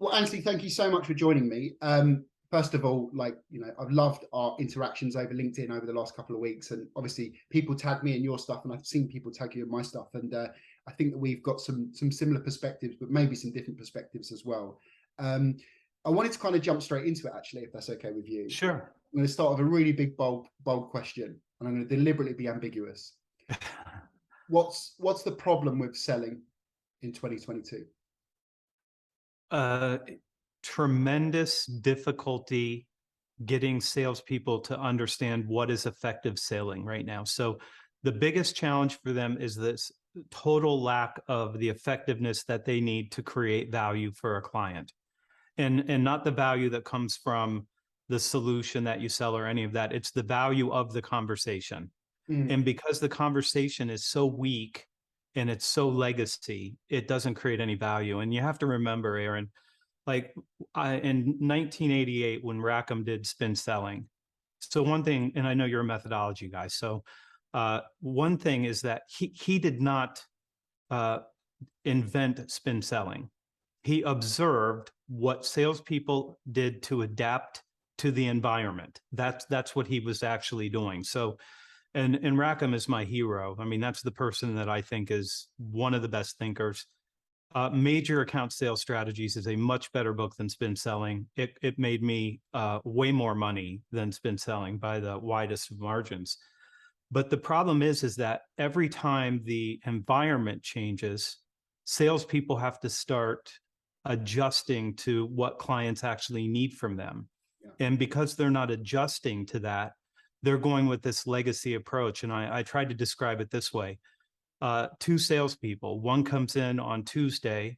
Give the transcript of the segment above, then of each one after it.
Well, Anthony, thank you so much for joining me. First of all, I've loved our interactions over LinkedIn over the last couple of weeks, and obviously people tag me in your stuff, and I've seen people tag you in my stuff, and I think that we've got some similar perspectives, but maybe some different perspectives as well. I wanted to kind of jump straight into it, actually, if that's okay with you. Sure. I'm going to start with a really big, bold question, and I'm going to deliberately be ambiguous. What's the problem with selling in 2022? Tremendous difficulty getting salespeople to understand what is effective selling right now. So the biggest challenge for them is this total lack of the effectiveness that they need to create value for a client. And not the value that comes from the solution that you sell or any of that. It's the value of the conversation. And because the conversation is so weak and it's so legacy, it doesn't create any value. And you have to remember, Aaron, like in 1988, when Rackham did spin selling. So one thing, and I know you're a methodology guy. So one thing is that he did not invent spin selling. He observed what salespeople did to adapt to the environment. That's what he was actually doing. So, and Rackham is my hero. I mean, that's the person that I think is one of the best thinkers. Major Account Sales Strategies is a much better book than spin selling. It made me way more money than spin selling by the widest of margins. But the problem is that every time the environment changes, salespeople have to start adjusting to what clients actually need from them. Yeah. And because they're not adjusting to that, they're going with this legacy approach. And I tried to describe it this way. Two salespeople, one comes in on Tuesday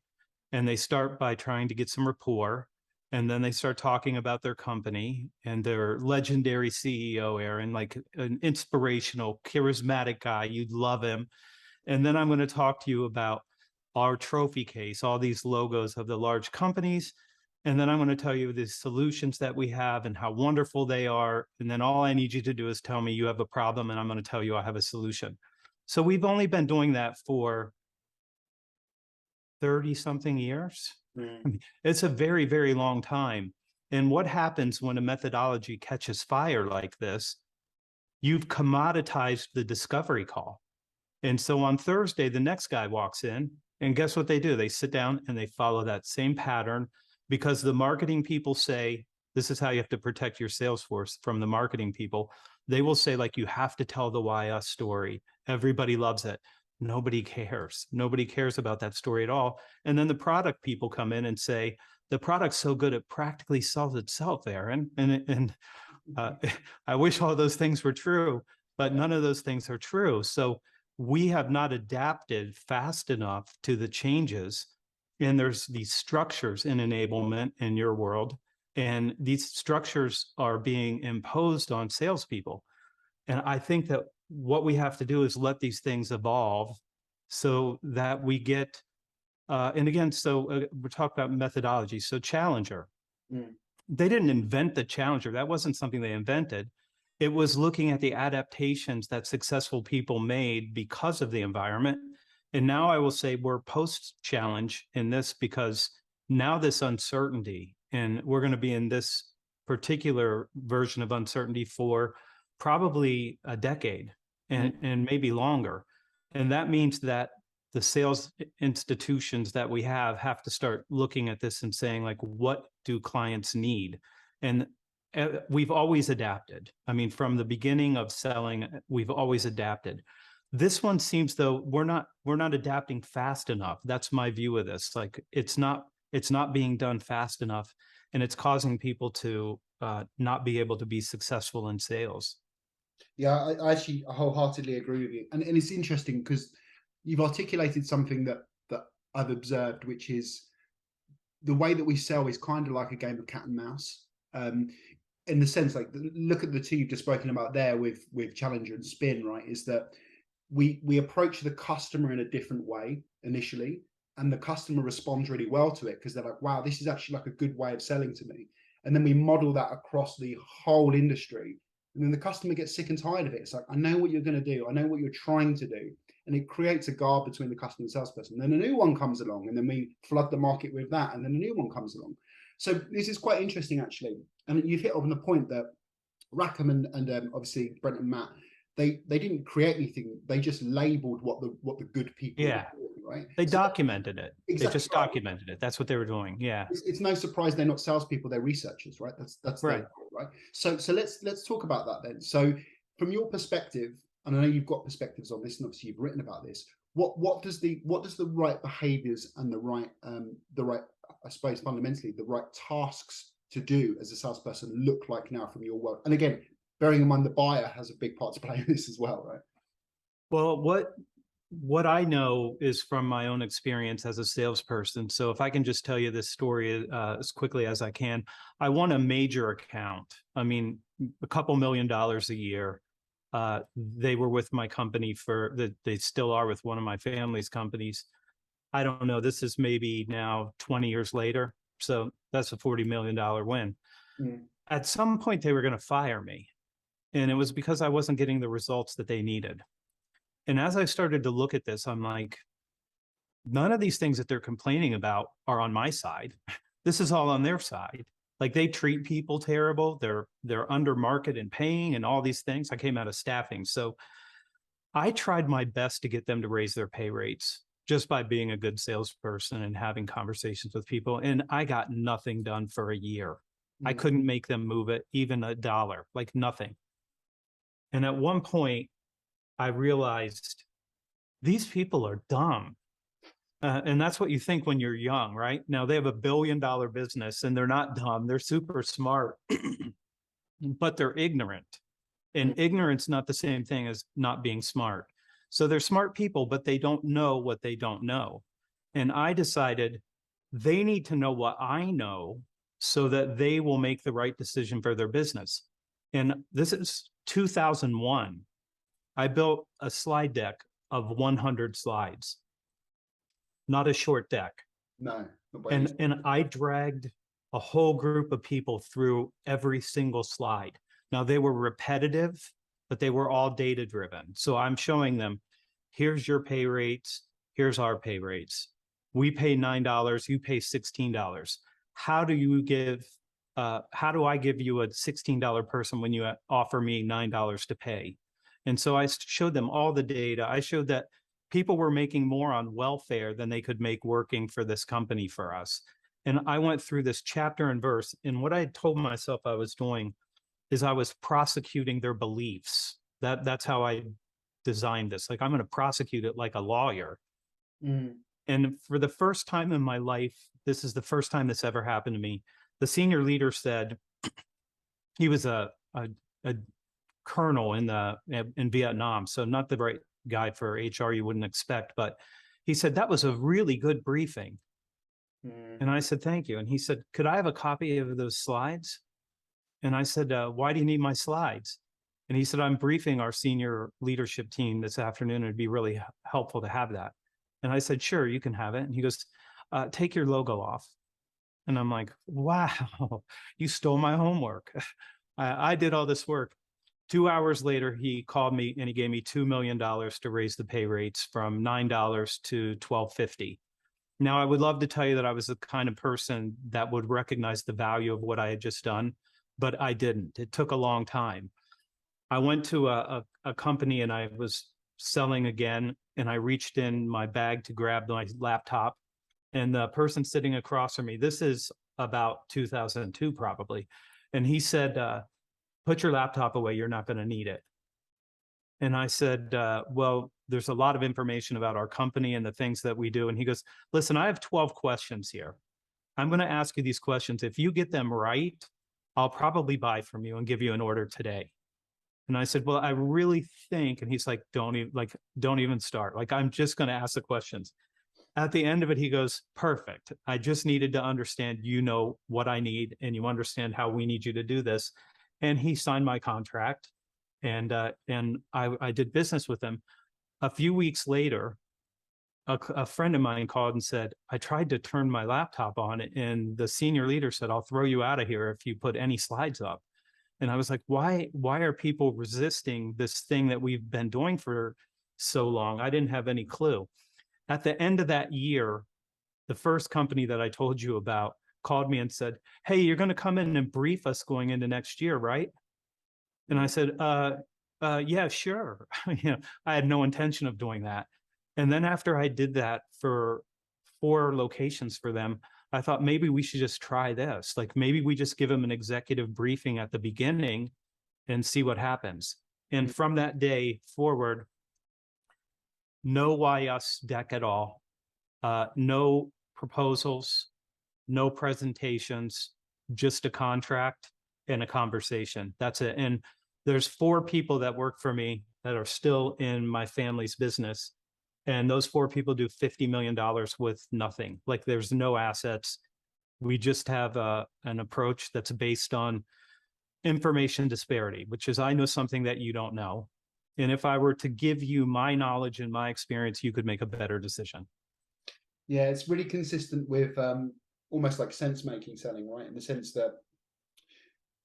and they start by trying to get some rapport. And then they start talking about their company and their legendary CEO, Aaron, like an inspirational, charismatic guy. You'd love him. And then I'm going to talk to you about our trophy case, all these logos of the large companies. And then I'm going to tell you the solutions that we have and how wonderful they are. And then all I need you to do is tell me you have a problem, and I'm going to tell you I have a solution. So we've only been doing that for 30-something years. I mean, it's a very, very long time. And what happens when a methodology catches fire like this? You've commoditized the discovery call. And so on Thursday, the next guy walks in, and guess what they do? They sit down and they follow that same pattern, because the marketing people say, this is how you have to protect your sales force from the marketing people. They will say, like, you have to tell the why us story. Everybody loves it. Nobody cares. Nobody cares about that story at all. And then the product people come in and say, the product's so good, it practically sells itself, Aaron. And I wish all those things were true, but none of those things are true. So we have not adapted fast enough to the changes. And there's these structures in enablement in your world, and these structures are being imposed on salespeople. And I think that what we have to do is let these things evolve so that we get, and again, so we're talking about methodology. So Challenger, they didn't invent the Challenger. That wasn't something they invented. It was looking at the adaptations that successful people made because of the environment. And now I will say we're post-challenge in this, because now this uncertainty, and we're going to be in this particular version of uncertainty for probably a decade and maybe longer. And that means that the sales institutions that we have to start looking at this and saying, like, what do clients need? And we've always adapted. I mean, from the beginning of selling, we've always adapted. This one seems though we're not adapting fast enough. That's my view of this. Like, it's not being done fast enough, and it's causing people to not be able to be successful in sales. Yeah, I actually wholeheartedly agree with you. And it's interesting because you've articulated something that I've observed, which is the way that we sell is kind of like a game of cat and mouse. In the sense, like, look at the two you've just spoken about there with Challenger and Spin, right? Is that we approach the customer in a different way initially, and the customer responds really well to it because they're like, wow, this is actually like a good way of selling to me. And then we model that across the whole industry. And then the customer gets sick and tired of it. It's like, I know what you're going to do. I know what you're trying to do. and it creates a guard between the customer and salesperson. Then a new one comes along, and then we flood the market with that, and then a new one comes along. So this is quite interesting, actually. And you've hit on the point that Rackham and obviously Brent and Matt, they didn't create anything. They just labeled what the good people yeah were doing, right? They documented it. Exactly, they just documented it. That's what they were doing. Yeah, it's no surprise they're not salespeople, they're researchers, right? That's right. Right. So let's talk about that then. So from your perspective, and I know you've got perspectives on this, and obviously you've written about this, what does the right behaviors and the right I suppose fundamentally the right tasks to do as a salesperson look like now from your work? And again, bearing in mind the buyer has a big part to play in this as well, right? Well, what I know is from my own experience as a salesperson. So if I can just tell you this story as quickly as I can, I won a major account. I mean, a couple $1 million a year. They were with my company they still are with one of my family's companies. I don't know, this is maybe now 20 years later. So that's a $40 million win. At some point they were going to fire me. And it was because I wasn't getting the results that they needed. And as I started to look at this, I'm like, none of these things that they're complaining about are on my side. This is all on their side. Like, they treat people terrible. They're under market and paying and all these things. I came out of staffing. So I tried my best to get them to raise their pay rates just by being a good salesperson and having conversations with people. And I got nothing done for a year. I couldn't make them move it, even $1, like nothing. And at one point, I realized these people are dumb. And that's what you think when you're young, right? Now they have $1 billion business and they're not dumb. They're super smart, but they're ignorant. And ignorance not the same thing as not being smart. So they're smart people, but they don't know what they don't know. And I decided they need to know what I know so that they will make the right decision for their business. And this is 2001. I built a slide deck of 100 slides, not a short deck. No. And I dragged a whole group of people through every single slide. Now they were repetitive, but they were all data driven. So I'm showing them, here's your pay rates, here's our pay rates. We pay $9, you pay $16. How do I give you a $16 person when you offer me $9 to pay? And so I showed them all the data. I showed that people were making more on welfare than they could make working for this company for us. And I went through this chapter and verse. And what I told myself I was doing is I was prosecuting their beliefs. That's how I designed this. Like, I'm going to prosecute it like a lawyer. And for the first time in my life, this is the first time this ever happened to me. The senior leader said, he was a colonel in Vietnam, so not the right guy for HR you wouldn't expect, but he said, that was a really good briefing. And I said, thank you. And he said, could I have a copy of those slides? And I said, why do you need my slides? And he said, I'm briefing our senior leadership team this afternoon. It'd be really helpful to have that. And I said, sure, you can have it. And he goes, take your logo off. And I'm like, wow, you stole my homework. I did all this work. 2 hours later, he called me and he gave me $2 million to raise the pay rates from $9 to $12.50. Now, I would love to tell you that I was the kind of person that would recognize the value of what I had just done, but I didn't. It took a long time. I went to a company and I was selling again, and I reached in my bag to grab my laptop, and the person sitting across from me, this is about 2002 probably, and he said, put your laptop away, you're not going to need it. And I said, well, there's a lot of information about our company and the things that we do. And he goes, listen, I have 12 questions here. I'm going to ask you these questions. If you get them right, I'll probably buy from you and give you an order today. And I said, well, I really think, and he's like, don't even start. Like, I'm just going to ask the questions. At the end of it, he goes, perfect. I just needed to understand, you know what I need, and you understand how we need you to do this. And he signed my contract, and I did business with him. A few weeks later, a friend of mine called and said, I tried to turn my laptop on, and the senior leader said, I'll throw you out of here if you put any slides up. And I was like, why are people resisting this thing that we've been doing for so long. I didn't have any clue. At the end of that year, the first company that I told you about called me and said, "Hey, you're going to come in and brief us going into next year, right?" And I said, yeah, sure. I had no intention of doing that. And then after I did that for 4 locations for them, I thought maybe we should just try this. Like maybe we just give them an executive briefing at the beginning and see what happens. And from that day forward, no why us deck at all, no proposals, no presentations, just a contract and a conversation. That's it. And there's 4 people that work for me that are still in my family's business. And those 4 people do $50 million with nothing. Like there's no assets. We just have an approach that's based on information disparity, which is I know something that you don't know. And if I were to give you my knowledge and my experience, you could make a better decision. Yeah, it's really consistent with almost like sense making selling, right? In the sense that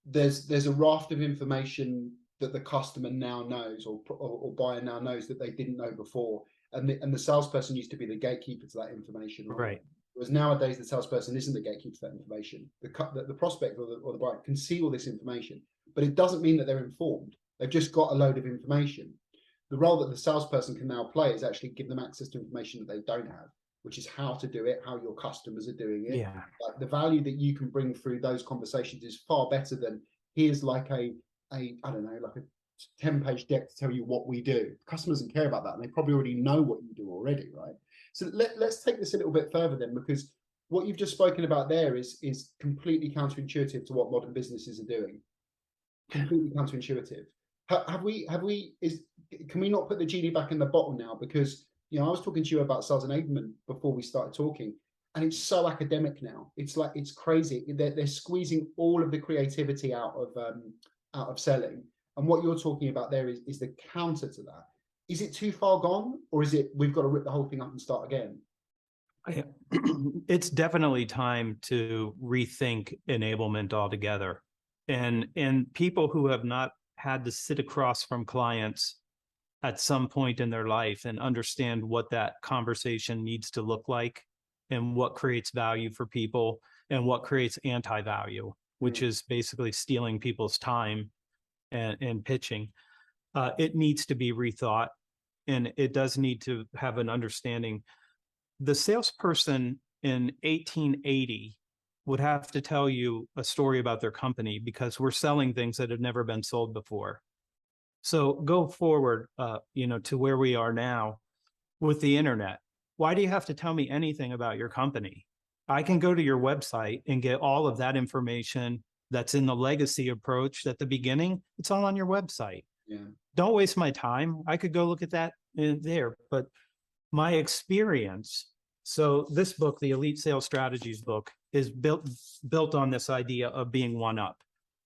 there's a raft of information that the customer now knows, or buyer now knows, that they didn't know before, and the salesperson used to be the gatekeeper to that information, Right. Whereas nowadays the salesperson isn't the gatekeeper to that information. The prospect or the buyer can see all this information, but it doesn't mean that they're informed. They've just got a load of information. The role that the salesperson can now play is actually give them access to information that they don't have, which is how to do it, how your customers are doing it. Yeah. Like the value that you can bring through those conversations is far better than here's like a I don't know, like a 10-page deck to tell you what we do. Customers don't care about that, and they probably already know what you do already, right? So let's take this a little bit further then, because what you've just spoken about there is completely counterintuitive to what modern businesses are doing. Completely counterintuitive. Can we not put the genie back in the bottle now? Because I was talking to you about sales enablement before we started talking, and it's so academic now. It's like, it's crazy. They're squeezing all of the creativity out of selling. And what you're talking about there is the counter to that. Is it too far gone, or is it we've got to rip the whole thing up and start again? It's definitely time to rethink enablement altogether. And people who have not had to sit across from clients at some point in their life and understand what that conversation needs to look like, and what creates value for people and what creates anti-value, which is basically stealing people's time and pitching. It needs to be rethought, and it does need to have an understanding. The salesperson in 1880 would have to tell you a story about their company, because we're selling things that have never been sold before. So go forward, to where we are now with the internet. Why do you have to tell me anything about your company? I can go to your website and get all of that information that's in the legacy approach at the beginning. It's all on your website. Yeah. Don't waste my time. I could go look at that in there, but my experience. So this book, the Elite Sales Strategies book, is built on this idea of being one up.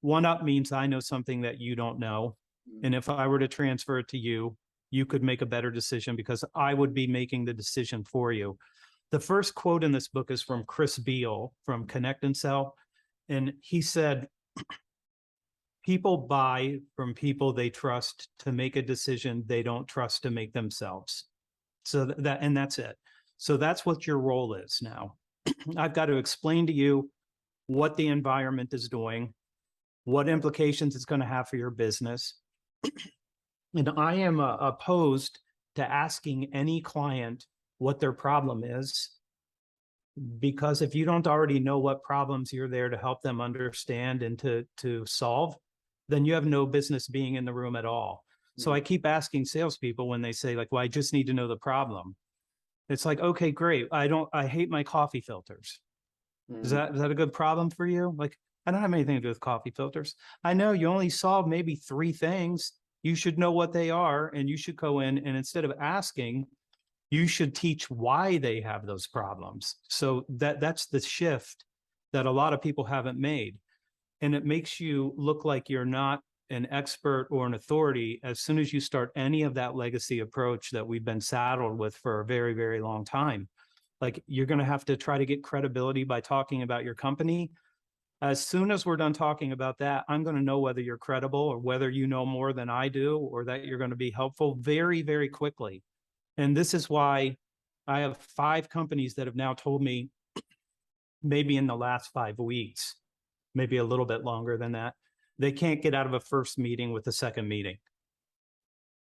One up means I know something that you don't know. And if I were to transfer it to you, you could make a better decision, because I would be making the decision for you. The first quote in this book is from Chris Beall from Connect and Sell. And he said, people buy from people they trust to make a decision they don't trust to make themselves. So that's it. So that's what your role is now. I've got to explain to you what the environment is doing, what implications it's going to have for your business. And I am opposed to asking any client what their problem is, because if you don't already know what problems you're there to help them understand and to solve, then you have no business being in the room at all. So I keep asking salespeople when they say, like, well, I just need to know the problem. It's like, okay, great. I hate my coffee filters. Is that a good problem for you? Like, I don't have anything to do with coffee filters. I know you only solve maybe 3 things. You should know what they are, and you should go in, and instead of asking, you should teach why they have those problems. So that's the shift that a lot of people haven't made. And it makes you look like you're not an expert or an authority as soon as you start any of that legacy approach that we've been saddled with for a very, very long time. Like, you're going to have to try to get credibility by talking about your company. As soon as we're done talking about that, I'm going to know whether you're credible or whether you know more than I do, or that you're going to be helpful very, very quickly. And this is why I have 5 companies that have now told me, maybe in the last 5 weeks, maybe a little bit longer than that, they can't get out of a first meeting with a second meeting.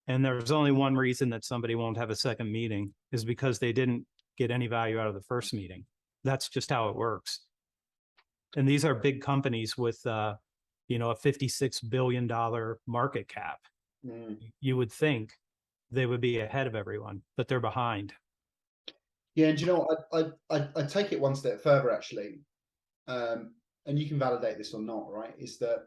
And there's only one reason that somebody won't have a second meeting, is because they didn't get any value out of the first meeting. That's just how it works. And these are big companies with, a $56 billion market cap. You would think they would be ahead of everyone, but they're behind. Yeah, and you know what? I take it one step further actually, and you can validate this or not, right? Is that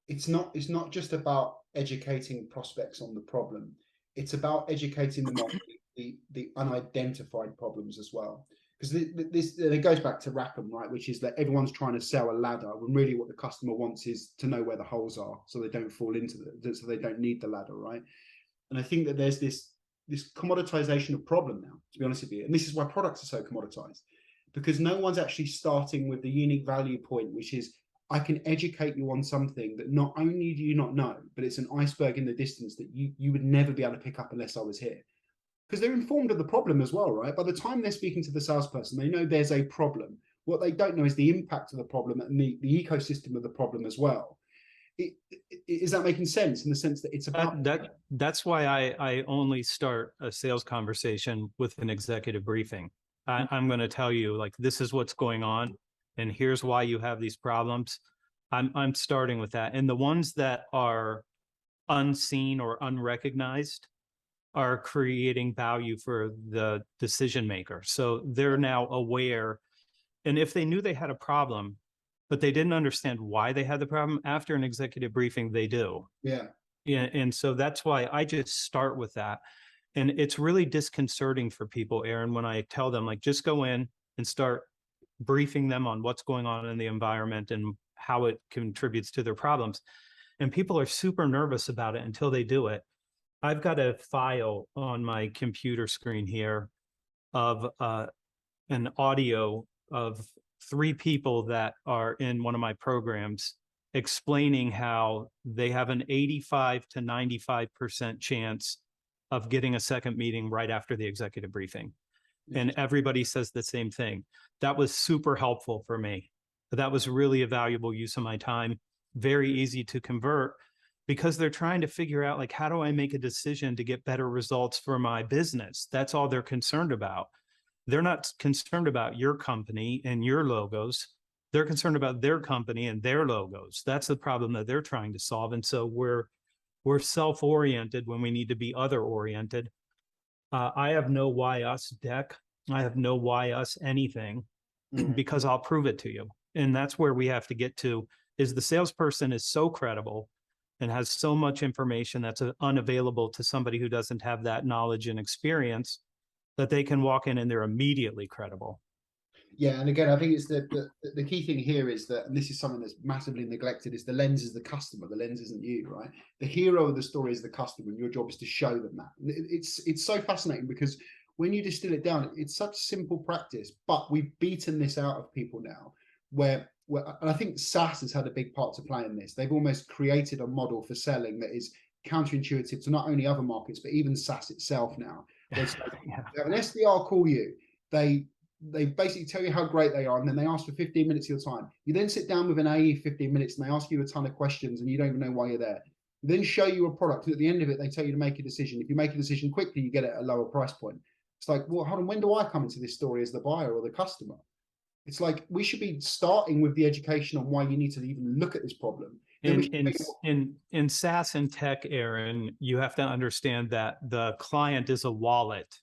it's not just about educating prospects on the problem. It's about educating them on the unidentified problems as well. Because it goes back to Rackham, right? Which is that everyone's trying to sell a ladder when really what the customer wants is to know where the holes are, so they don't fall into so they don't need the ladder, right? And I think that there's this commoditization of problem now, to be honest with you. And this is why products are so commoditized, because no one's actually starting with the unique value point, which is I can educate you on something that not only do you not know, but it's an iceberg in the distance that you would never be able to pick up unless I was here. Because they're informed of the problem as well, right? By the time they're speaking to the salesperson, they know there's a problem. What they don't know is the impact of the problem and the ecosystem of the problem as well. Is that making sense, in the sense that it's about that's why I only start a sales conversation with an executive briefing. I'm going to tell you, like, this is what's going on, and here's why you have these problems. I'm starting with that. And the ones that are unseen or unrecognized are creating value for the decision maker. So they're now aware. And if they knew they had a problem, but they didn't understand why they had the problem, after an executive briefing, they do. Yeah. And so that's why I just start with that. And it's really disconcerting for people, Aaron, when I tell them, like, just go in and start briefing them on what's going on in the environment and how it contributes to their problems. And people are super nervous about it until they do it. I've got a file on my computer screen here of an audio of 3 people that are in one of my programs explaining how they have an 85 to 95% chance of getting a second meeting right after the executive briefing. And everybody says the same thing. That was super helpful for me. That was really a valuable use of my time. Very easy to convert, because they're trying to figure out, like, how do I make a decision to get better results for my business? That's all they're concerned about. They're not concerned about your company and your logos. They're concerned about their company and their logos. That's the problem that they're trying to solve. And so we're self-oriented when we need to be other-oriented. I have no why us deck. I have no why us anything, because I'll prove it to you. And that's where we have to get to, is the salesperson is so credible and has so much information that's unavailable to somebody who doesn't have that knowledge and experience, that they can walk in and they're immediately credible. Yeah, and again, I think it's the key thing here is that, and this is something that's massively neglected, is the lens is the customer. The lens isn't you, right? The hero of the story is the customer, and your job is to show them that. It's so fascinating, because when you distill it down, it's such simple practice, but we've beaten this out of people now, where and I think SaaS has had a big part to play in this. They've almost created a model for selling that is counterintuitive to not only other markets, but even SaaS itself now. Where it's like, you have an SDR call you, they basically tell you how great they are, and then they ask for 15 minutes of your time. You then sit down with an AE 15 minutes, and they ask you a ton of questions, and you don't even know why you're there. Then show you a product, and at the end of it, they tell you to make a decision. If you make a decision quickly, you get it at a lower price point. It's like, well, hold on, when do I come into this story as the buyer or the customer? It's like, we should be starting with the education on why you need to even look at this problem. In SaaS and tech, Aaron, you have to understand that the client is a wallet,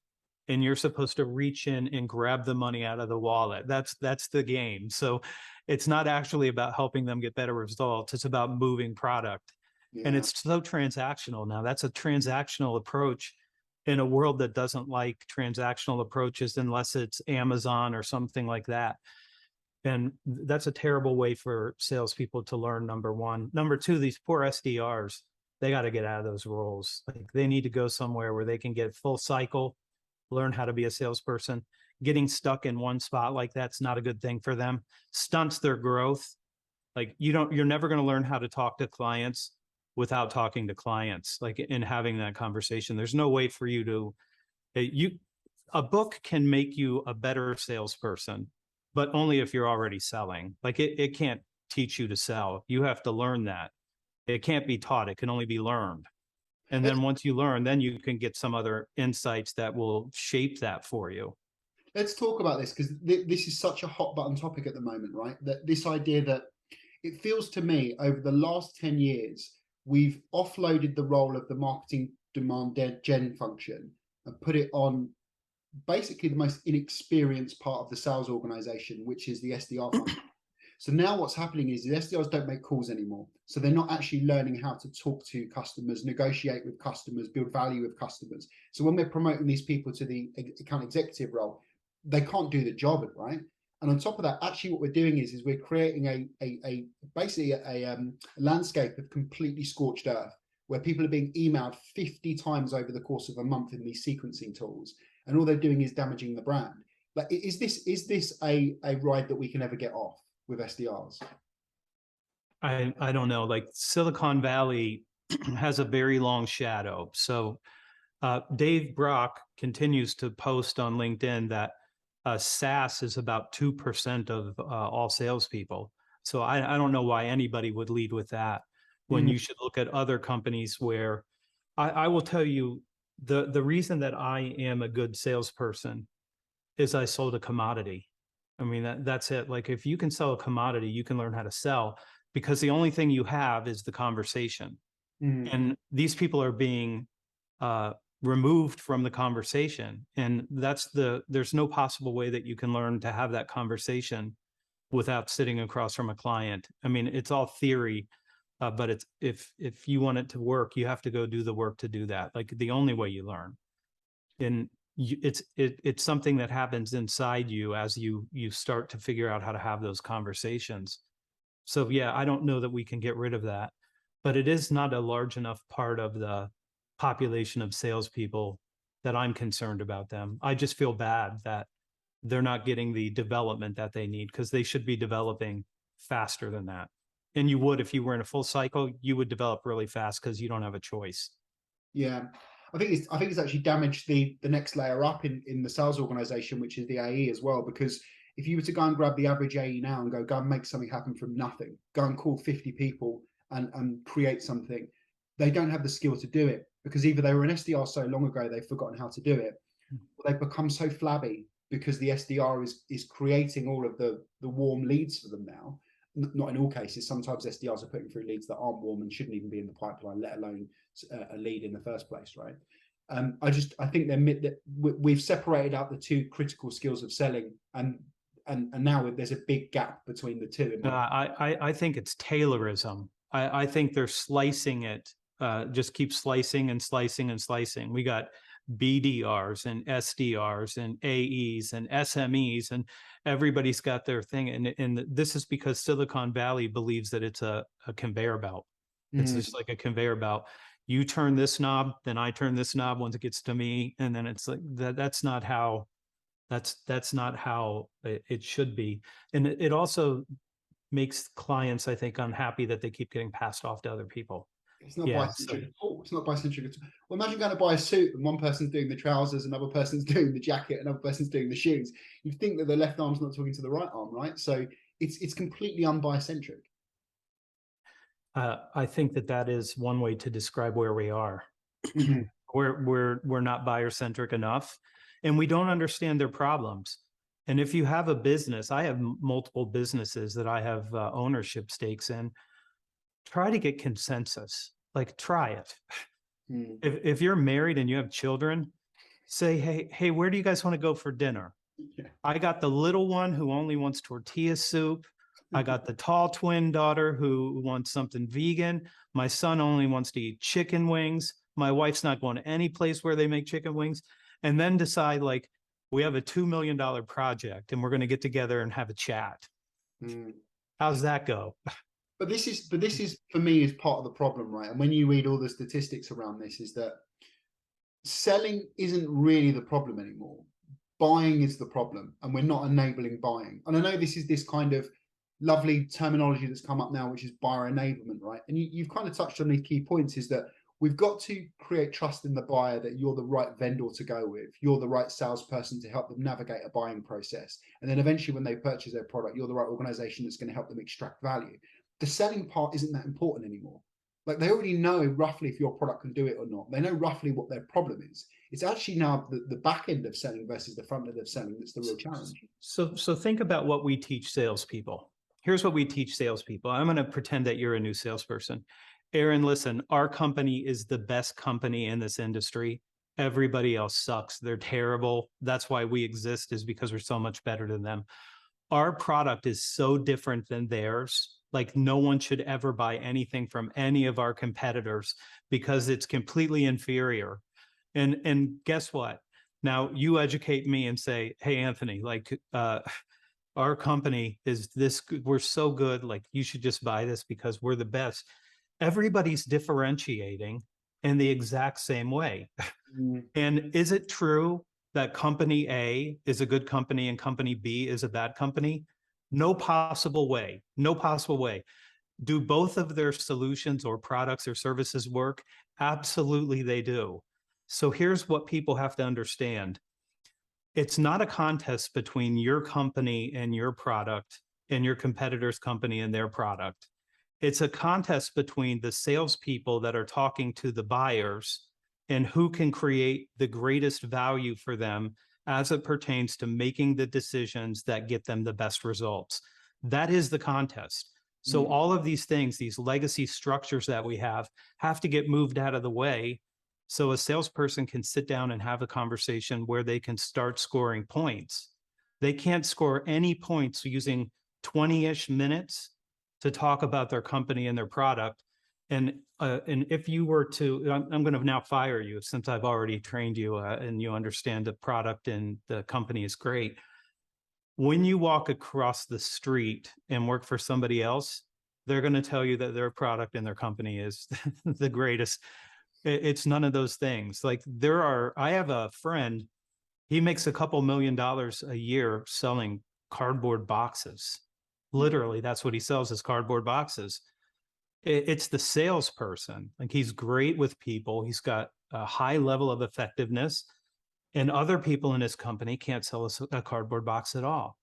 and you're supposed to reach in and grab the money out of the wallet. That's the game. So it's not actually about helping them get better results. It's about moving product. Yeah. And it's so transactional now. That's a transactional approach in a world that doesn't like transactional approaches unless it's Amazon or something like that. And that's a terrible way for salespeople to learn, number one. Number two, these poor SDRs, they got to get out of those roles. Like, they need to go somewhere where they can get full cycle, learn how to be a salesperson. Getting stuck in one spot like that's not a good thing for them. Stunts their growth. Like you're never going to learn how to talk to clients without talking to clients, like in having that conversation. There's no way for you to, a book can make you a better salesperson, but only if you're already selling. Like it can't teach you to sell. You have to learn that. It can't be taught. It can only be learned. And then once you learn, then you can get some other insights that will shape that for you. Let's talk about this, because this is such a hot button topic at the moment, right? That this idea that it feels to me over the last 10 years, we've offloaded the role of the marketing demand gen function and put it on basically the most inexperienced part of the sales organization, which is the SDR function. So now what's happening is the SDRs don't make calls anymore. So they're not actually learning how to talk to customers, negotiate with customers, build value with customers. So when we're promoting these people to the account executive role, they can't do the job, right? And on top of that, actually what we're doing is we're creating basically a landscape of completely scorched earth, where people are being emailed 50 times over the course of a month in these sequencing tools. And all they're doing is damaging the brand. Like, is this a ride that we can ever get off with SDRs? I don't know. Like Silicon Valley has a very long shadow. So Dave Brock continues to post on LinkedIn that SaaS is about 2% of all salespeople. So I don't know why anybody would lead with that when you should look at other companies where I will tell you the reason that I am a good salesperson is I sold a commodity. I mean, that's it. Like if you can sell a commodity, you can learn how to sell, because the only thing you have is the conversation. And these people are being removed from the conversation. And there's no possible way that you can learn to have that conversation without sitting across from a client. I mean, it's all theory, but it's, if you want it to work, you have to go do the work to do that. Like the only way you learn. And it's something that happens inside you as you start to figure out how to have those conversations. So yeah, I don't know that we can get rid of that, but it is not a large enough part of the population of salespeople that I'm concerned about them. I just feel bad that they're not getting the development that they need, because they should be developing faster than that. And you would, if you were in a full cycle, you would develop really fast because you don't have a choice. Yeah. I think it's actually damaged the next layer up in the sales organization, which is the AE as well. Because if you were to go and grab the average AE now and go and make something happen from nothing, go and call 50 people and create something, they don't have the skill to do it, because either they were an SDR so long ago they've forgotten how to do it, or they've become so flabby because the SDR is creating all of the warm leads for them now. Not in all cases. Sometimes SDRs are putting through leads that aren't warm and shouldn't even be in the pipeline, let alone a lead in the first place, right? I think that we've separated out the two critical skills of selling, and now there's a big gap between the two. I think it's Taylorism. I think they're slicing it, just keep slicing and slicing and slicing. We got BDRs and SDRs and AEs and SMEs, and everybody's got their thing. And this is because Silicon Valley believes that it's a conveyor belt. It's just like a conveyor belt. You turn this knob, then I turn this knob once it gets to me. And then it's like that's not how it should be. And it also makes clients, I think, unhappy that they keep getting passed off to other people. It's not bicentric at all. It's not bicentric at all. Well, imagine going to buy a suit and one person's doing the trousers, another person's doing the jacket, another person's doing the shoes. You'd think that the left arm's not talking to the right arm, right? So it's completely unbicentric. I think that is one way to describe where we are. We're not buyer centric enough, and we don't understand their problems. And if you have a business, I have multiple businesses that I have ownership stakes in. Try to get consensus. Like, try it. If you're married and you have children, say, hey, where do you guys want to go for dinner? Yeah. I got the little one who only wants tortilla soup. I got the tall twin daughter who wants something vegan. My son only wants to eat chicken wings. My wife's not going to any place where they make chicken wings. And then decide, like, we have a $2 million project and we're going to get together and have a chat. How's that go? But this is for me is part of the problem, right? And when you read all the statistics around this, is that selling isn't really the problem anymore. Buying is the problem, and we're not enabling buying. And I know this is this kind of lovely terminology that's come up now, which is buyer enablement, right? And you've kind of touched on these key points, is that we've got to create trust in the buyer that you're the right vendor to go with. You're the right salesperson to help them navigate a buying process. And then eventually when they purchase their product, you're the right organization that's going to help them extract value. The selling part isn't that important anymore. Like, they already know roughly if your product can do it or not. They know roughly what their problem is. It's actually now the back end of selling versus the front end of selling that's the real challenge. So think about what we teach salespeople. Here's what we teach salespeople. I'm going to pretend that you're a new salesperson. Aaron, listen, our company is the best company in this industry. Everybody else sucks. They're terrible. That's why we exist, is because we're so much better than them. Our product is so different than theirs. Like, no one should ever buy anything from any of our competitors because it's completely inferior. And guess what? Now you educate me and say, hey, Anthony, like, our company is this, we're so good, like, you should just buy this because we're the best. Everybody's differentiating in the exact same way. And is it true that company A is a good company and company B is a bad company? No possible way. No possible way. Do both of their solutions or products or services work? Absolutely, they do. So here's what people have to understand. It's not a contest between your company and your product and your competitor's company and their product. It's a contest between the salespeople that are talking to the buyers and who can create the greatest value for them as it pertains to making the decisions that get them the best results. That is the contest. So all of these things, these legacy structures that we have to get moved out of the way, so a salesperson can sit down and have a conversation where they can start scoring points. They can't score any points using 20-ish minutes to talk about their company and their product. And if you were to, I'm going to now fire you since I've already trained you and you understand the product and the company is great. When you walk across the street and work for somebody else, they're going to tell you that their product and their company is the greatest. It's none of those things. Like, I have a friend, he makes a couple $1 million a year selling cardboard boxes. Literally, that's what he sells, is cardboard boxes. It's the salesperson. Like, he's great with people. He's got a high level of effectiveness, and other people in his company can't sell a cardboard box at all.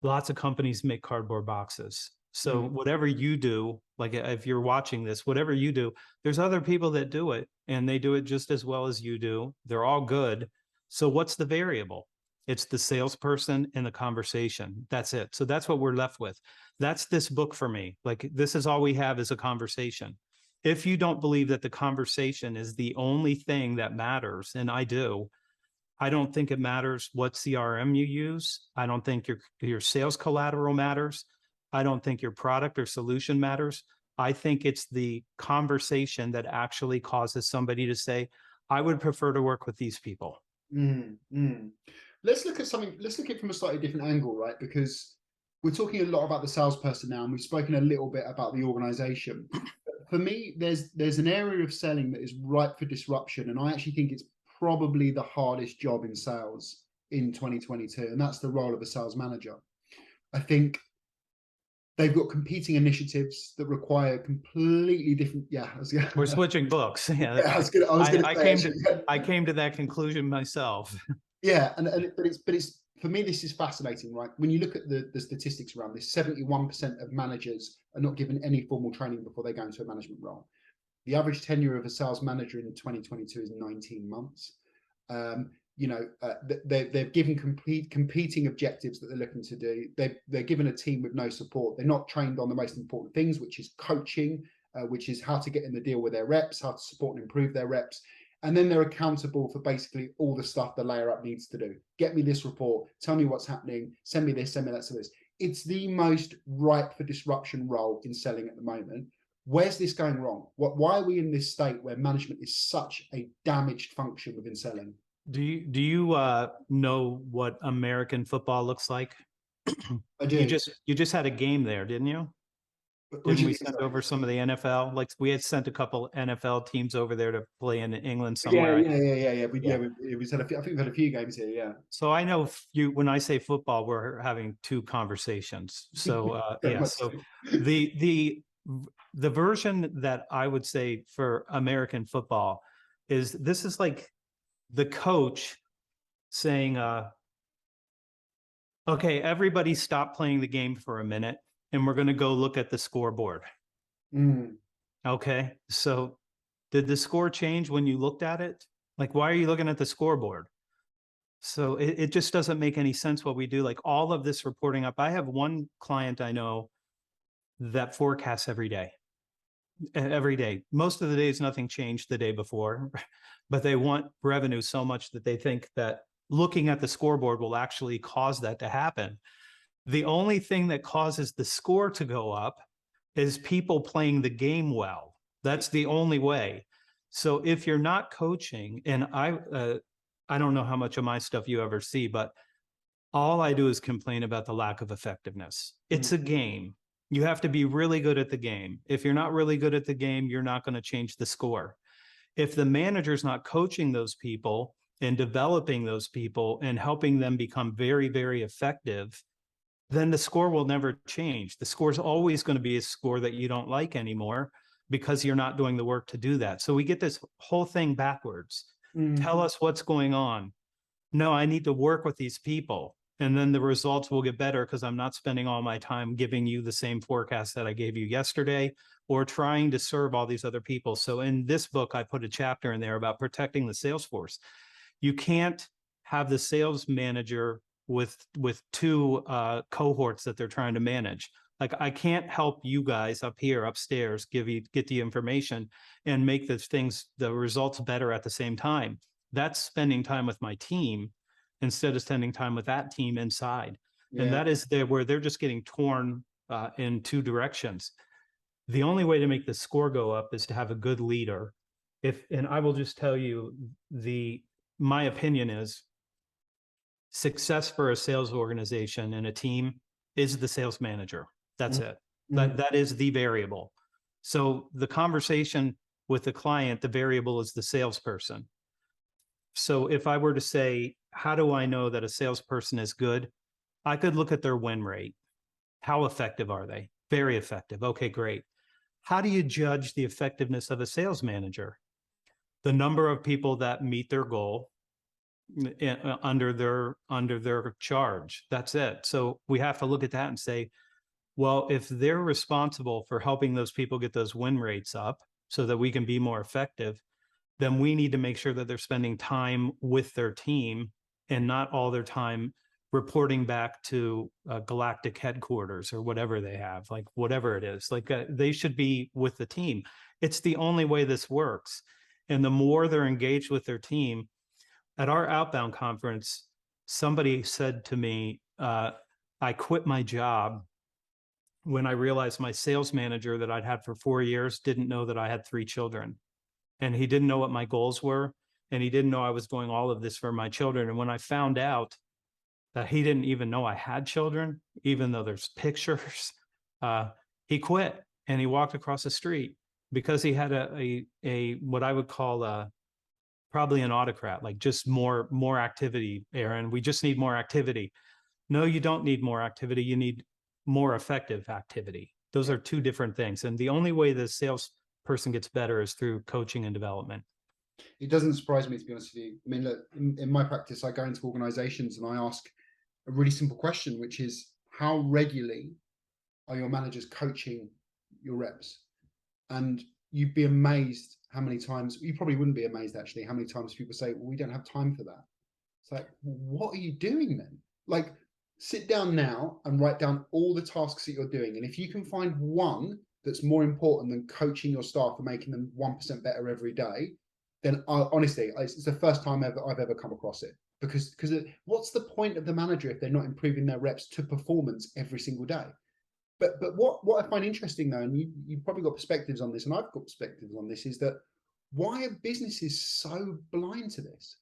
Lots of companies make cardboard boxes. So whatever you do, like if you're watching this, whatever you do, there's other people that do it and they do it just as well as you do. They're all good. So what's the variable? It's the salesperson and the conversation. That's it. So that's what we're left with. That's this book for me. Like, this is all we have, is a conversation. If you don't believe that the conversation is the only thing that matters, and I do, I don't think it matters what CRM you use. I don't think your sales collateral matters. I don't think your product or solution matters. I think it's the conversation that actually causes somebody to say, I would prefer to work with these people. Let's look at something, let's look at it from a slightly different angle, right? Because we're talking a lot about the salesperson now, and we've spoken a little bit about the organization. For me, there's an area of selling that is ripe for disruption, and I actually think it's probably the hardest job in sales in 2022, and that's the role of a sales manager. I think they've got competing initiatives that require completely different. We're switching books. Yeah, I came to that conclusion myself. Yeah, but it's for me, this is fascinating, right? When you look at the statistics around this, 71% of managers are not given any formal training before they go into a management role. The average tenure of a sales manager in 2022 is 19 months. They're given competing objectives that they're looking to do. They're given a team with no support. They're not trained on the most important things, which is coaching, which is how to get in the deal with their reps, how to support and improve their reps. And then they're accountable for basically all the stuff the layer up needs to do. Get me this report, tell me what's happening, send me this, send me that, send this. It's the most ripe for disruption role in selling at the moment. Where's this going wrong? Why are we in this state where management is such a damaged function within selling? Do you know what American football looks like? I do. You just had a game there, didn't you? What do Didn't you we mean, send sorry? over some of the NFL? Like we had sent a couple NFL teams over there to play in England Yeah, somewhere. yeah, yeah, yeah, yeah. Yeah. We had I think we've had a few games here. Yeah, So I know you, when I say football, we're having two conversations. So very yeah, much so so. the the version that I would say for American football is this is like the coach saying, okay, everybody stop playing the game for a minute and we're going to go look at the scoreboard. Mm, Okay. So did the score change when you looked at it? Like, why are you looking at the scoreboard? So it just doesn't make any sense what we do. Like all of this reporting up. I have one client I know that forecasts every day. Every day. Most of the days, nothing changed the day before, but they want revenue so much that they think that looking at the scoreboard will actually cause that to happen. The only thing that causes the score to go up is people playing the game well. That's the only way. So if you're not coaching, and I don't know how much of my stuff you ever see, but all I do is complain about the lack of effectiveness. It's mm, a game. You have to be really good at the game. If you're not really good at the game, you're not going to change the score. If the manager's not coaching those people and developing those people and helping them become very, very effective, then the score will never change. The score is always going to be a score that you don't like anymore because you're not doing the work to do that. So we get this whole thing backwards. mm. Tell us what's going on. No, I need to work with these people. And then the results will get better because I'm not spending all my time giving you the same forecast that I gave you yesterday or trying to serve all these other people. So in this book, I put a chapter in there about protecting the sales force. You can't have the sales manager with two cohorts that they're trying to manage. Like I can't help you guys up here upstairs get the information and make the results better at the same time. That's spending time with my team instead of spending time with that team inside. And Yeah. that is where they're just getting torn in two directions. The only way to make the score go up is to have a good leader. And I will just tell you, my opinion is success for a sales organization and a team is the sales manager. That's Mm, it. mm, That is the variable. So the conversation with the client, the variable is the salesperson. So if I were to say, how do I know that a salesperson is good? I could look at their win rate. How effective are they? Very effective. Okay, great. How do you judge the effectiveness of a sales manager? The number of people that meet their goal under their charge. That's it. So we have to look at that and say, well, if they're responsible for helping those people get those win rates up so that we can be more effective, then we need to make sure that they're spending time with their team and not all their time reporting back to galactic headquarters or whatever they have, like whatever it is. Like they should be with the team. It's the only way this works. And the more they're engaged with their team, at our outbound conference, somebody said to me, I quit my job when I realized my sales manager that I'd had for 4 years didn't know that I had 3 children. And he didn't know what my goals were. And he didn't know I was doing all of this for my children. And when I found out that he didn't even know I had children, even though there's pictures, he quit and he walked across the street because he had a what I would call probably an autocrat, like just more activity, Aaron. We just need more activity. No, you don't need more activity. You need more effective activity. Those yeah. are two different things. And the only way the salesperson gets better is through coaching and development. It doesn't surprise me, to be honest with you. I mean, look, in my practice, I go into organizations and I ask a really simple question, which is how regularly are your managers coaching your reps? And you'd be amazed how many times, you probably wouldn't be amazed actually, how many times people say, well, we don't have time for that. It's like, what are you doing then? Like, sit down now and write down all the tasks that you're doing. And if you can find one that's more important than coaching your staff and making them 1% better every day, then honestly, it's the first time I've ever come across it. Because what's the point of the manager if they're not improving their reps to performance every single day? But what I find interesting though, and you've probably got perspectives on this, and I've got perspectives on this, is that why are businesses so blind to this?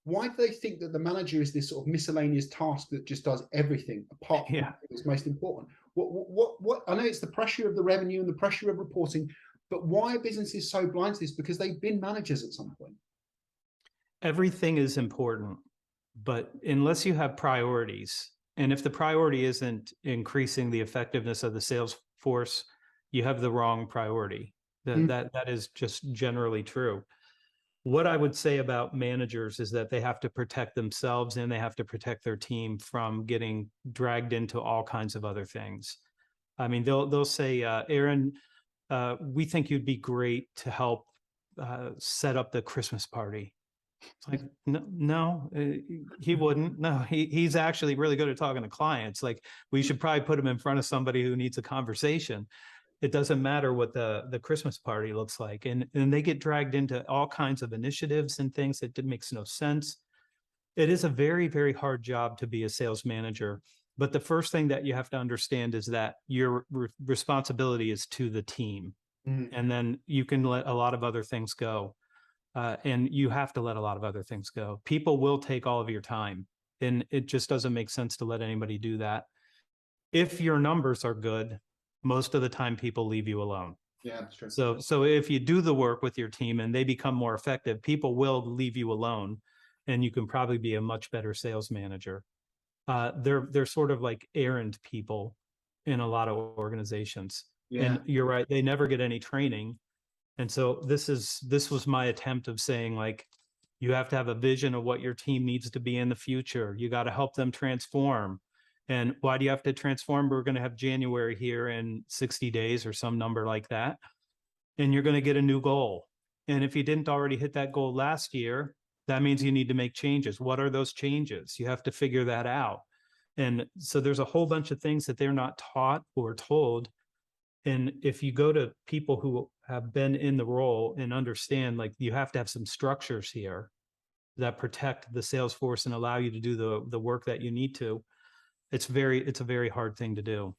Why do they think that the manager is this sort of miscellaneous task that just does everything apart from Yeah. what's most important? What? I know it's the pressure of the revenue and the pressure of reporting, but why are businesses so blind to this? Because they've been managers at some point. Everything is important, but unless you have priorities, and if the priority isn't increasing the effectiveness of the sales force, you have the wrong priority. That is just generally true. What I would say about managers is that they have to protect themselves and they have to protect their team from getting dragged into all kinds of other things. I mean, they'll say, Aaron, we think you'd be great to help set up the Christmas party. It's like, no, he wouldn't. No, he's actually really good at talking to clients. Like, we should probably put him in front of somebody who needs a conversation. It doesn't matter what the Christmas party looks like. And they get dragged into all kinds of initiatives and things that makes no sense. It is a very, very hard job to be a sales manager. But the first thing that you have to understand is that your responsibility is to the team. And then you can let a lot of other things go. And you have to let a lot of other things go. People will take all of your time, and it just doesn't make sense to let anybody do that. If your numbers are good, most of the time people leave you alone. Yeah, that's true. So if you do the work with your team and they become more effective, people will leave you alone, and you can probably be a much better sales manager. They're sort of like errand people in a lot of organizations. Yeah. And you're right, they never get any training. And so this was my attempt of saying, like, you have to have a vision of what your team needs to be in the future. You got to help them transform. And why do you have to transform? We're going to have January here in 60 days or some number like that. And you're going to get a new goal. And if you didn't already hit that goal last year, that means you need to make changes. What are those changes? You have to figure that out. And so there's a whole bunch of things that they're not taught or told. And if you go to people who have been in the role and understand, like, you have to have some structures here that protect the sales force and allow you to do the work that you need to, it's a very hard thing to do.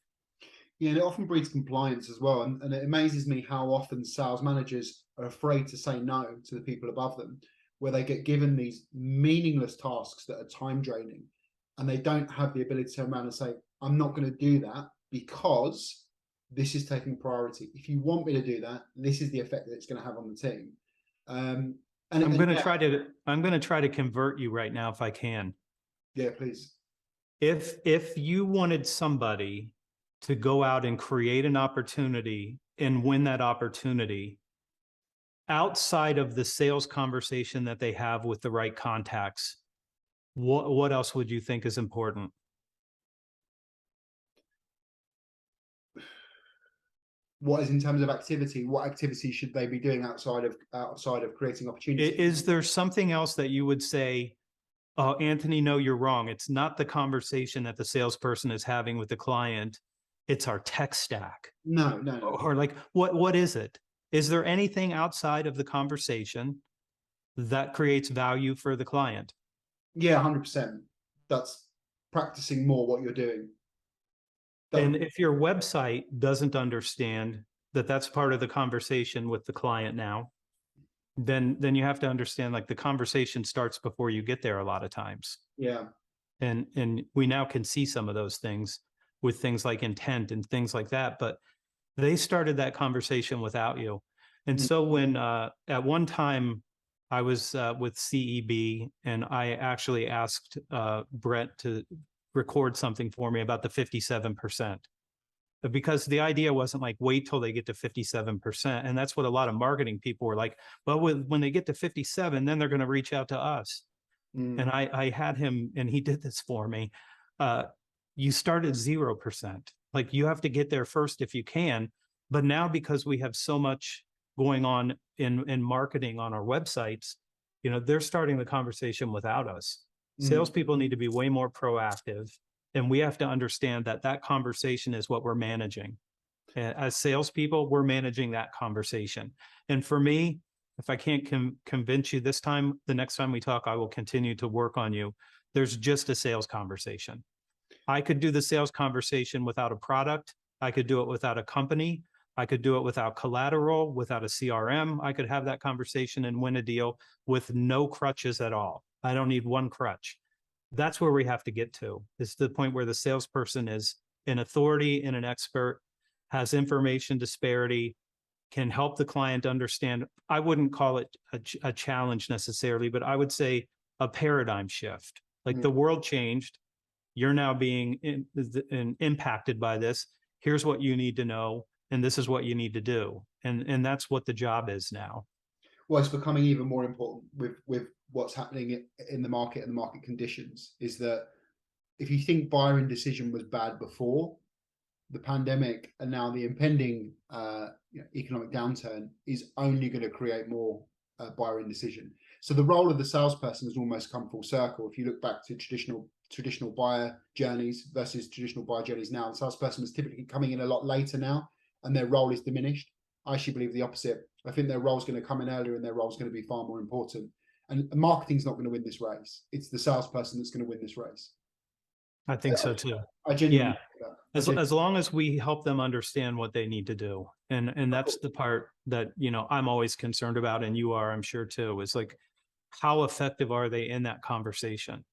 Yeah, and it often breeds compliance as well. And it amazes me how often sales managers are afraid to say no to the people above them, where they get given these meaningless tasks that are time draining, and they don't have the ability to turn around and say, I'm not going to do that because this is taking priority. If you want me to do that, this is the effect that it's going to have on the team. And I'm going to try to convert you right now if I can. Yeah, please. If you wanted somebody to go out and create an opportunity and win that opportunity outside of the sales conversation that they have with the right contacts, what else would you think is important? What is in terms of activity? What activity should they be doing outside of creating opportunities? Is there something else that you would say, oh, Anthony, no, you're wrong. It's not the conversation that the salesperson is having with the client. It's our tech stack. No. Or like, what is it? Is there anything outside of the conversation that creates value for the client? Yeah, 100%. That's practicing more what you're doing. And if your website doesn't understand that that's part of the conversation with the client now, then you have to understand, like, the conversation starts before you get there a lot of times. Yeah. And we now can see some of those things with things like intent and things like that, but they started that conversation without you. And so when at one time I was with CEB, and I actually asked Brett to record something for me about the 57%. Because the idea wasn't like, wait till they get to 57%. And that's what a lot of marketing people were like, well, when they get to 57, then they're going to reach out to us. And I had him, and he did this for me. You start at 0%. Like, you have to get there first if you can. But now, because we have so much going on in marketing on our websites, they're starting the conversation without us. Salespeople need to be way more proactive. And we have to understand that that conversation is what we're managing. As salespeople, we're managing that conversation. And for me, if I can't convince you this time, the next time we talk, I will continue to work on you. There's just a sales conversation. I could do the sales conversation without a product. I could do it without a company. I could do it without collateral, without a CRM. I could have that conversation and win a deal with no crutches at all. I don't need one crutch. That's where we have to get to. It's the point where the salesperson is an authority and an expert, has information disparity, can help the client understand. I wouldn't call it a challenge necessarily, but I would say a paradigm shift. Like the world changed. You're now being impacted by this. Here's what you need to know, and this is what you need to do. And that's what the job is now. Well, it's becoming even more important with what's happening in the market and the market conditions, is that if you think buyer indecision was bad before, the pandemic and now the impending economic downturn is only going to create more buyer indecision. So the role of the salesperson has almost come full circle. If you look back to traditional buyer journeys versus traditional buyer journeys now, the salesperson is typically coming in a lot later now, and their role is diminished. I actually believe the opposite. I think their role is going to come in earlier, and their role is going to be far more important. And marketing's not going to win this race. It's the salesperson that's going to win this race. I think so too. I genuinely as long as we help them understand what they need to do. And that's the part that, I'm always concerned about, and you are, I'm sure too, is like, how effective are they in that conversation?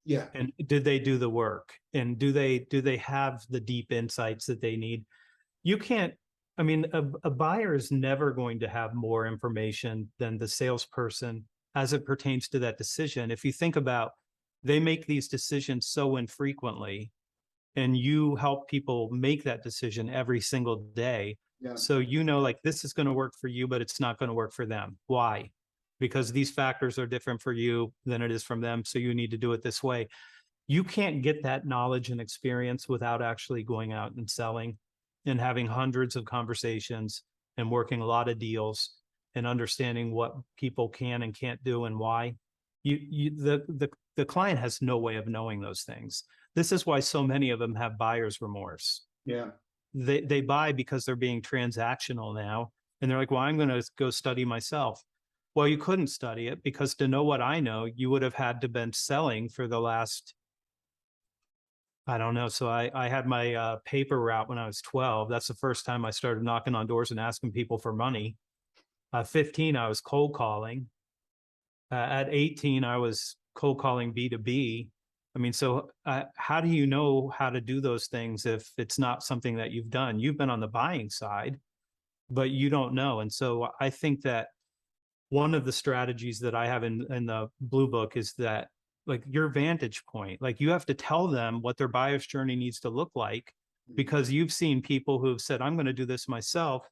Yeah. And did they do the work? And do they have the deep insights that they need? You can't, a buyer is never going to have more information than the salesperson as it pertains to that decision. If you think about, they make these decisions so infrequently, and you help people make that decision every single day. Yeah. So, like, this is going to work for you, but it's not going to work for them. Why? Because these factors are different for you than it is from them. So you need to do it this way. You can't get that knowledge and experience without actually going out and selling and having hundreds of conversations and working a lot of deals and understanding what people can and can't do and why. The client has no way of knowing those things. This is why so many of them have buyer's remorse. Yeah. They buy because they're being transactional now. And they're like, well, I'm going to go study myself. Well, you couldn't study it, because to know what I know, you would have had to been selling for the last, I don't know. So I had my paper route when I was 12. That's the first time I started knocking on doors and asking people for money. 15, I was cold calling. At 18, I was cold calling B2B. So how do you know how to do those things if it's not something that you've done? You've been on the buying side, but you don't know. And so I think that one of the strategies that I have in the Blue Book is that, like, your vantage point, like, you have to tell them what their buyer's journey needs to look like, because you've seen people who've said, I'm going to do this myself,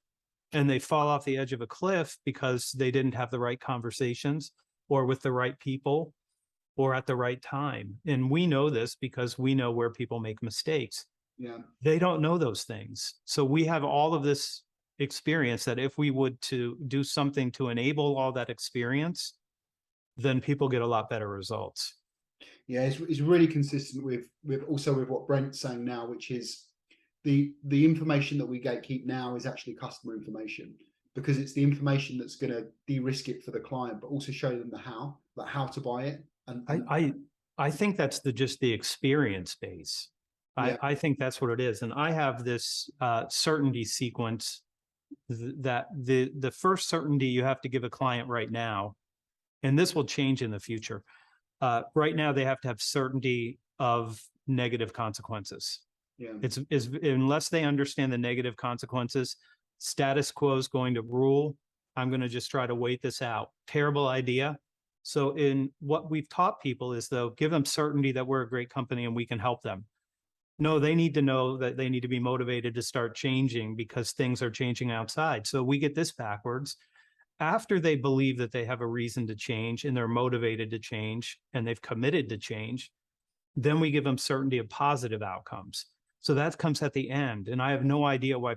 and they fall off the edge of a cliff because they didn't have the right conversations or with the right people or at the right time. And we know this because we know where people make mistakes. Yeah. They don't know those things. So we have all of this experience that if we would to do something to enable all that experience, then people get a lot better results. Yeah, it's really consistent with what Brent's saying now, which is the information that we gatekeep now is actually customer information, because it's the information that's going to de-risk it for the client, but also show them how to buy it. And I think that's just the experience base. Yeah. I think that's what it is. And I have this certainty sequence that the first certainty you have to give a client right now, and this will change in the future. Right now, they have to have certainty of negative consequences. Yeah. It's unless they understand the negative consequences, status quo is going to rule. I'm going to just try to wait this out. Terrible idea. So in what we've taught people is, though, give them certainty that we're a great company and we can help them. No, they need to know that they need to be motivated to start changing because things are changing outside. So we get this backwards. After they believe that they have a reason to change and they're motivated to change and they've committed to change, then we give them certainty of positive outcomes. So that comes at the end. And I have no idea why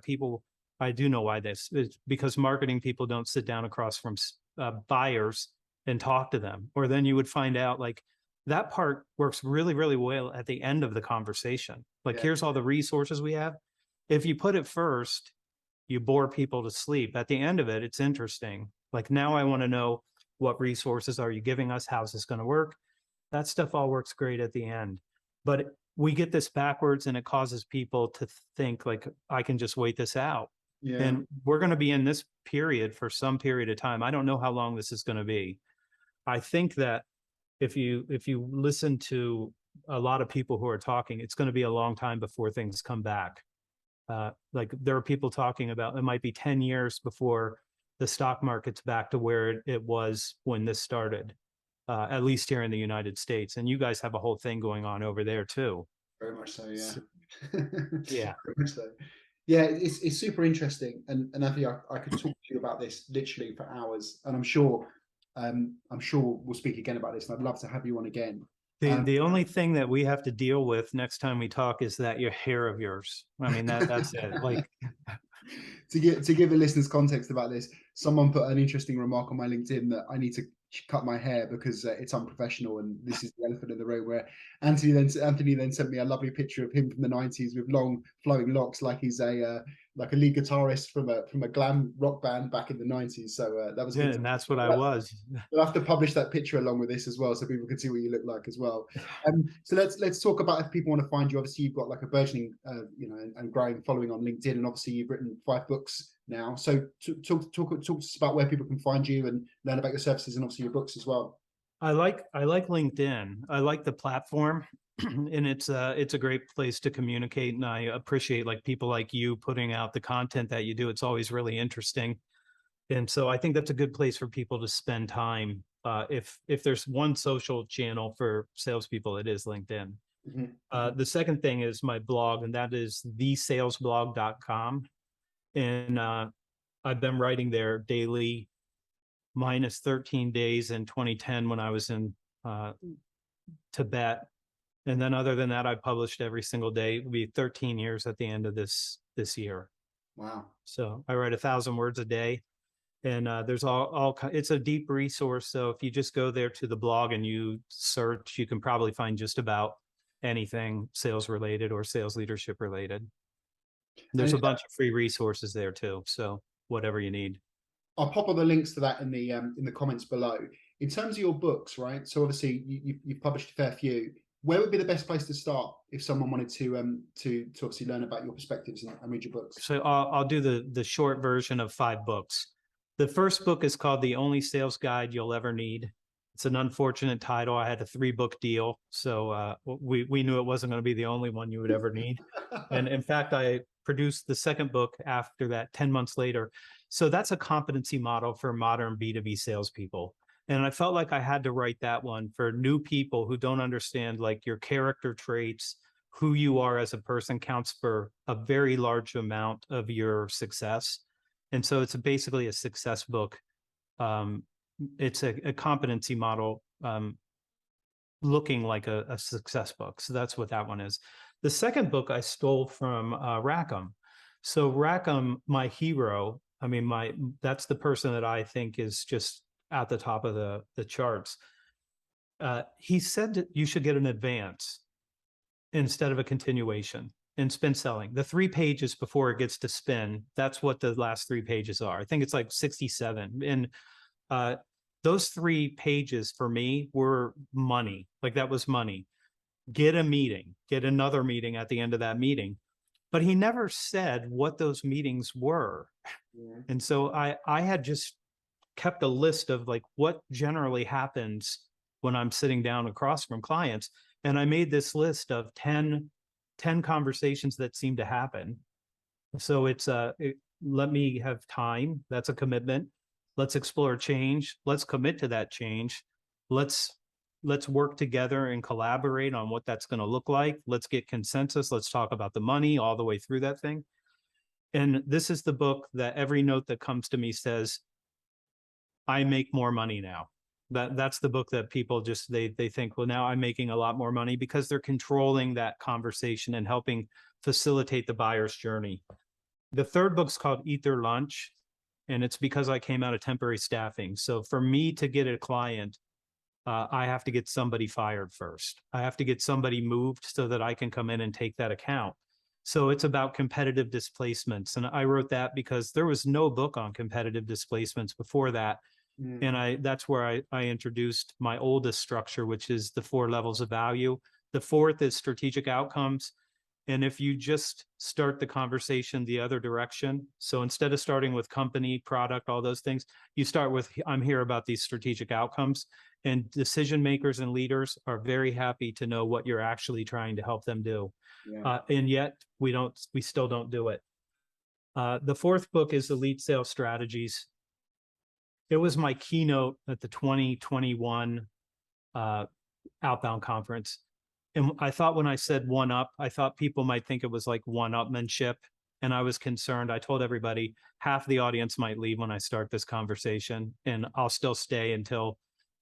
I do know why this is, because marketing people don't sit down across from buyers and talk to them. Or then you would find out, like, that part works really, really well at the end of the conversation. Like, here's all the resources we have. If you put it first, you bore people to sleep. At the end of it, it's interesting. Like, now I want to know, what resources are you giving us? How's this going to work? That stuff all works great at the end. But we get this backwards, and it causes people to think, like, I can just wait this out. Yeah. And we're going to be in this period for some period of time. I don't know how long this is going to be. I think that if you listen to a lot of people who are talking, it's going to be a long time before things come back. Like there are people talking about it might be 10 years before the stock market's back to where it was when this started, at least here in the United States. And you guys have a whole thing going on over there too. Very much so, yeah. Yeah. Very much so. Yeah, it's super interesting, and I think I could talk to you about this literally for hours, and I'm sure we'll speak again about this, and I'd love to have you on again. The only thing that we have to deal with next time we talk is that your hair of yours. I mean, that's it. Like to give the listeners context about this, someone put an interesting remark on my LinkedIn that I need to cut my hair because it's unprofessional, and this is the elephant in the room. Where Anthony then sent me a lovely picture of him from the '90s with long flowing locks, like he's a lead guitarist from a glam rock band back in the '90s. So that was good. and that's what I was. We'll have to publish that picture along with this as well, so people can see what you look like as well. So let's talk about if people want to find you. Obviously, you've got like a burgeoning, and growing following on LinkedIn, and obviously you've written 5 books now. So talk to us about where people can find you and learn about your services and obviously your books as well. I like LinkedIn. I like the platform, and it's a great place to communicate. And I appreciate like people like you putting out the content that you do. It's always really interesting. And so I think that's a good place for people to spend time. If there's one social channel for salespeople, it is LinkedIn. The second thing is my blog, and that is thesalesblog.com. And I've been writing there daily, minus 13 days in 2010 when I was in Tibet. And then other than that, I published every single day. It'll be 13 years at the end of this year. Wow. So I write 1,000 words a day. And there's all it's a deep resource. So if you just go there to the blog and you search, you can probably find just about anything sales related or sales leadership related. There's a bunch of free resources there too. So whatever you need. I'll pop all the links to that in the comments below. In terms of your books, right? So obviously you've published a fair few. Where would be the best place to start if someone wanted to obviously learn about your perspectives and read your books? So I'll do the short version of 5 books. The first book is called The Only Sales Guide You'll Ever Need. It's an unfortunate title. I had a 3-book deal, so we knew it wasn't going to be the only one you would ever need. And in fact, I produced the second book after that 10 months later. So that's a competency model for modern B2B salespeople. And I felt like I had to write that one for new people who don't understand like your character traits, who you are as a person counts for a very large amount of your success. And so it's basically a success book. It's a competency model looking like a success book. So that's what that one is. The second book I stole from Rackham. So Rackham, my hero, I mean, that's the person that I think is just at the top of the charts. He said that you should get an advance instead of a continuation in spin selling. The 3 pages before it gets to spin, that's what the last 3 pages are. I think it's like 67. And those 3 pages for me were money. Like that was money. Get a meeting, get another meeting at the end of that meeting. But he never said what those meetings were. Yeah. And so I had just kept a list of like what generally happens when I'm sitting down across from clients. And I made this list of 10 conversations that seem to happen. So it's let me have time. That's a commitment. Let's explore change. Let's commit to that change. Let's work together and collaborate on what that's going to look like. Let's get consensus. Let's talk about the money all the way through that thing. And this is the book that every note that comes to me says, I make more money now. That's the book that people just, they think, well, now I'm making a lot more money because they're controlling that conversation and helping facilitate the buyer's journey. The third book's called Eat Their Lunch, and it's because I came out of temporary staffing. So for me to get a client, I have to get somebody fired first. I have to get somebody moved so that I can come in and take that account. So it's about competitive displacements. And I wrote that because there was no book on competitive displacements before that. And that's where I introduced my oldest structure, which is the 4 levels of value. The 4th is strategic outcomes. And if you just start the conversation the other direction, so instead of starting with company, product, all those things, you start with, I'm here about these strategic outcomes. And decision makers and leaders are very happy to know what you're actually trying to help them do. Yeah. And yet we still don't do it. The fourth book is Elite Sales Strategies. It was my keynote at the 2021 Outbound Conference. And I thought when I said one up, I thought people might think it was like one-upmanship. And I was concerned. I told everybody half the audience might leave when I start this conversation, and I'll still stay until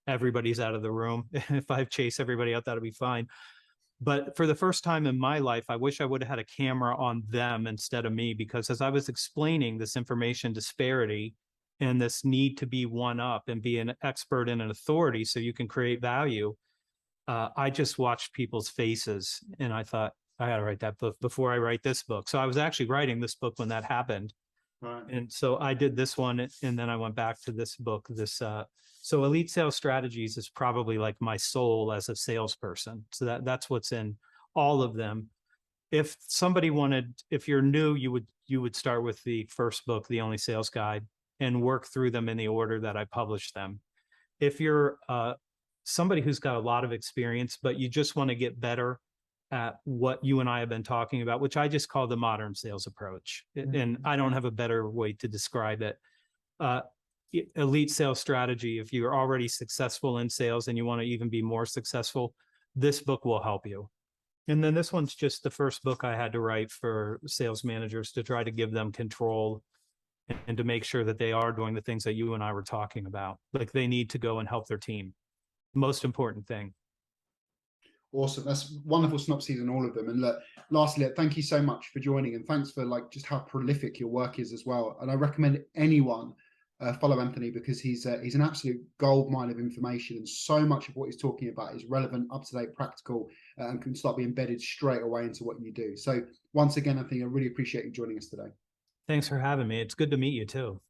everybody's out of the room. If I chase everybody out, that'll be fine. But for the first time in my life, I wish I would have had a camera on them instead of me, because as I was explaining this information disparity and this need to be one up and be an expert and an authority so you can create value, I just watched people's faces and I thought, I got to write that book before I write this book. So I was actually writing this book when that happened. Right. And so I did this one, and then I went back to this book. So Elite Sales Strategies is probably like my soul as a salesperson. So that's what's in all of them. If somebody wanted, if you're new, you would start with the first book, The Only Sales Guide, and work through them in the order that I published them. If you're somebody who's got a lot of experience, but you just want to get better at what you and I have been talking about, which I just call the modern sales approach. And I don't have a better way to describe it. Elite Sales Strategy, if you're already successful in sales and you want to even be more successful, this book will help you. And then this one's just the first book I had to write for sales managers to try to give them control and to make sure that they are doing the things that you and I were talking about. Like they need to go and help their team. Most important thing. Awesome. That's wonderful synopses in all of them. And look, lastly, thank you so much for joining, and thanks for like just how prolific your work is as well. And I recommend anyone follow Anthony, because he's an absolute gold mine of information, and so much of what he's talking about is relevant, up to date, practical, and can start being embedded straight away into what you do. So once again, Anthony, I really appreciate you joining us today. Thanks for having me. It's good to meet you too.